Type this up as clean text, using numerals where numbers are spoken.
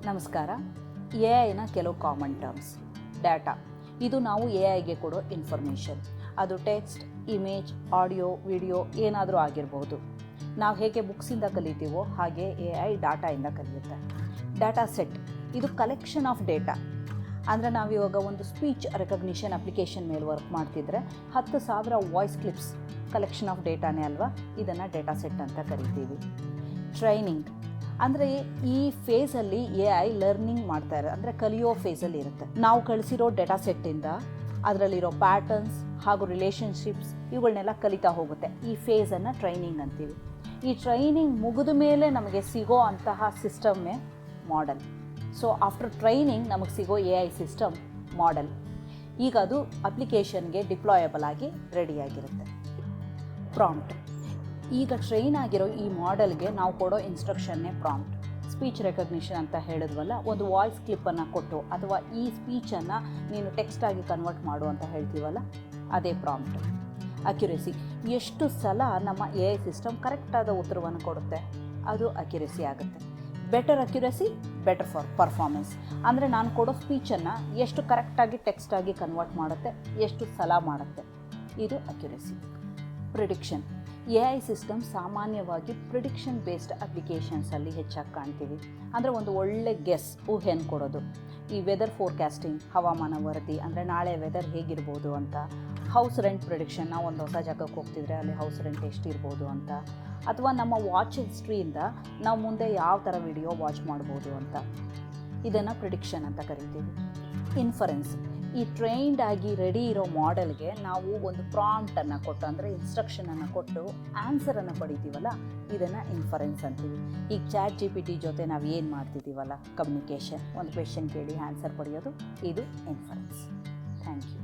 ನಮಸ್ಕಾರ. ಎ ಐನ ಕೆಲವು ಕಾಮನ್ ಟರ್ಮ್ಸ್. ಡಾಟಾ, ಇದು ನಾವು ಎ ಐಗೆ ಕೊಡೋ ಇನ್ಫಾರ್ಮೇಷನ್. ಅದು ಟೆಕ್ಸ್ಟ್, ಇಮೇಜ್, ಆಡಿಯೋ, ವಿಡಿಯೋ ಏನಾದರೂ ಆಗಿರ್ಬೋದು. ನಾವು ಹೇಗೆ ಬುಕ್ಸಿಂದ ಕಲಿತೀವೋ ಹಾಗೆ ಎ ಐ ಡಾಟಾಯಿಂದ ಕಲಿಯುತ್ತೆ. ಡಾಟಾ ಸೆಟ್, ಇದು ಕಲೆಕ್ಷನ್ ಆಫ್ ಡೇಟಾ. ಅಂದರೆ ನಾವಿವಾಗ ಒಂದು ಸ್ಪೀಚ್ ರೆಕಗ್ನಿಷನ್ ಅಪ್ಲಿಕೇಶನ್ ಮೇಲೆ ವರ್ಕ್ ಮಾಡ್ತಿದ್ರೆ 10,000 ವಾಯ್ಸ್ ಕ್ಲಿಪ್ಸ್ ಕಲೆಕ್ಷನ್ ಆಫ್ ಡೇಟಾನೇ ಅಲ್ವಾ, ಇದನ್ನು ಡೇಟಾ ಸೆಟ್ ಅಂತ ಕರಿತೀವಿ. ಟ್ರೈನಿಂಗ್ ಅಂದರೆ ಈ ಫೇಸಲ್ಲಿ ಎ ಐ ಲರ್ನಿಂಗ್ ಮಾಡ್ತಾರೆ, ಅಂದರೆ ಕಲಿಯೋ ಫೇಸಲ್ಲಿ ಇರುತ್ತೆ. ನಾವು ಕಳಿಸಿರೋ ಡೇಟಾ ಸೆಟ್ಟಿಂದ ಅದರಲ್ಲಿರೋ ಪ್ಯಾಟರ್ನ್ಸ್ ಹಾಗೂ ರಿಲೇಷನ್ಶಿಪ್ಸ್ ಇವುಗಳನ್ನೆಲ್ಲ ಕಲಿತಾ ಹೋಗುತ್ತೆ. ಈ ಫೇಸನ್ನು ಟ್ರೈನಿಂಗ್ ಅಂತೀವಿ. ಈ ಟ್ರೈನಿಂಗ್ ಮುಗಿದ ಮೇಲೆ ನಮಗೆ ಸಿಗೋ ಅಂತಹ ಸಿಸ್ಟಮ್ಮೇ ಮಾಡೆಲ್. ಸೊ ಆಫ್ಟರ್ ಟ್ರೈನಿಂಗ್ ನಮಗೆ ಸಿಗೋ ಎ ಐ ಸಿಸ್ಟಮ್ ಮಾಡೆಲ್. ಈಗ ಅದು ಅಪ್ಲಿಕೇಶನ್ಗೆ ಡಿಪ್ಲಾಯಬಲ್ ಆಗಿ ರೆಡಿಯಾಗಿರುತ್ತೆ. ಪ್ರಾಂಪ್ಟ್, ಈಗ ಟ್ರೈನ್ ಆಗಿರೋ ಈ ಮಾಡೆಲ್ಗೆ ನಾವು ಕೊಡೋ ಇನ್ಸ್ಟ್ರಕ್ಷನ್ನೇ ಪ್ರಾಂಪ್ಟ್. ಸ್ಪೀಚ್ ರೆಕಗ್ನಿಷನ್ ಅಂತ ಹೇಳಿದ್ವಲ್ಲ, ಒಂದು ವಾಯ್ಸ್ ಕ್ಲಿಪ್ಪನ್ನು ಕೊಟ್ಟು ಅಥವಾ ಈ ಸ್ಪೀಚನ್ನು ನೀನು ಟೆಕ್ಸ್ಟಾಗಿ ಕನ್ವರ್ಟ್ ಮಾಡು ಅಂತ ಹೇಳ್ತೀವಲ್ಲ, ಅದೇ ಪ್ರಾಂಪ್ಟ್. ಅಕ್ಯುರೆಸಿ, ಎಷ್ಟು ಸಲ ನಮ್ಮ ಎ ಐ ಸಿಸ್ಟಮ್ ಕರೆಕ್ಟಾದ ಉತ್ತರವನ್ನು ಕೊಡುತ್ತೆ, ಅದು ಅಕ್ಯುರೆಸಿ ಆಗುತ್ತೆ. Better accuracy, better for performance. ಅಂದರೆ ನಾನು ಕೊಡೋ ಸ್ಪೀಚನ್ನು ಎಷ್ಟು ಕರೆಕ್ಟಾಗಿ ಟೆಕ್ಸ್ಟಾಗಿ ಕನ್ವರ್ಟ್ ಮಾಡುತ್ತೆ, ಎಷ್ಟು ಸಲ ಮಾಡುತ್ತೆ, ಇದು accuracy. Prediction, A I system ಸಾಮಾನ್ಯವಾಗಿ ಪ್ರಿಡಿಕ್ಷನ್ ಬೇಸ್ಡ್ ಅಪ್ಲಿಕೇಶನ್ಸಲ್ಲಿ ಹೆಚ್ಚಾಗಿ ಕಾಣ್ತೀವಿ. ಅಂದರೆ ಒಂದು ಒಳ್ಳೆ ಗೆಸ್, ಊಹೆಯನ್ನು ಕೊಡೋದು. ಈ ವೆದರ್ ಫೋರ್ಕಾಸ್ಟಿಂಗ್, ಹವಾಮಾನ ವರದಿ, ಅಂದರೆ ನಾಳೆ ವೆದರ್ ಹೇಗಿರ್ಬೋದು ಅಂತ. ಹೌಸ್ ರೆಂಟ್ ಪ್ರಿಡಿಕ್ಷನ್, ನಾವು ಒಂದು ಹೊಸ ಜಾಗಕ್ಕೆ ಹೋಗ್ತಿದ್ರೆ ಅಲ್ಲಿ ಹೌಸ್ ರೆಂಟ್ ಎಷ್ಟಿರ್ಬೋದು ಅಂತ. ಅಥವಾ ನಮ್ಮ ವಾಚ್ ಹಿಸ್ಟ್ರಿಯಿಂದ ನಾವು ಮುಂದೆ ಯಾವ ಥರ ವಿಡಿಯೋ ವಾಚ್ ಮಾಡ್ಬೋದು ಅಂತ. ಇದನ್ನು ಪ್ರಿಡಿಕ್ಷನ್ ಅಂತ ಕರಿತೀವಿ. ಇನ್ಫರೆನ್ಸ್, ಈ ಟ್ರೈನ್ಡ್ ಆಗಿ ರೆಡಿ ಇರೋ ಮಾಡೆಲ್ಗೆ ನಾವು ಒಂದು ಪ್ರಾಂಪ್ಟನ್ನು ಕೊಟ್ಟು, ಅಂದರೆ ಇನ್ಸ್ಟ್ರಕ್ಷನನ್ನು ಕೊಟ್ಟು ಆನ್ಸರನ್ನು ಪಡಿತೀವಲ್ಲ, ಇದನ್ನು ಇನ್ಫರೆನ್ಸ್ ಅಂತೀವಿ. ಈಗ ಚಾಟ್ GPT ಜೊತೆ ನಾವು ಏನು ಮಾಡ್ತಿದ್ದೀವಲ್ಲ, ಕಮ್ಯುನಿಕೇಷನ್, ಒಂದು ಕ್ವೆಶ್ಚನ್ ಕೇಳಿ ಆನ್ಸರ್ ಪಡೆಯೋದು, ಇದು ಇನ್ಫರೆನ್ಸ್. Thank you.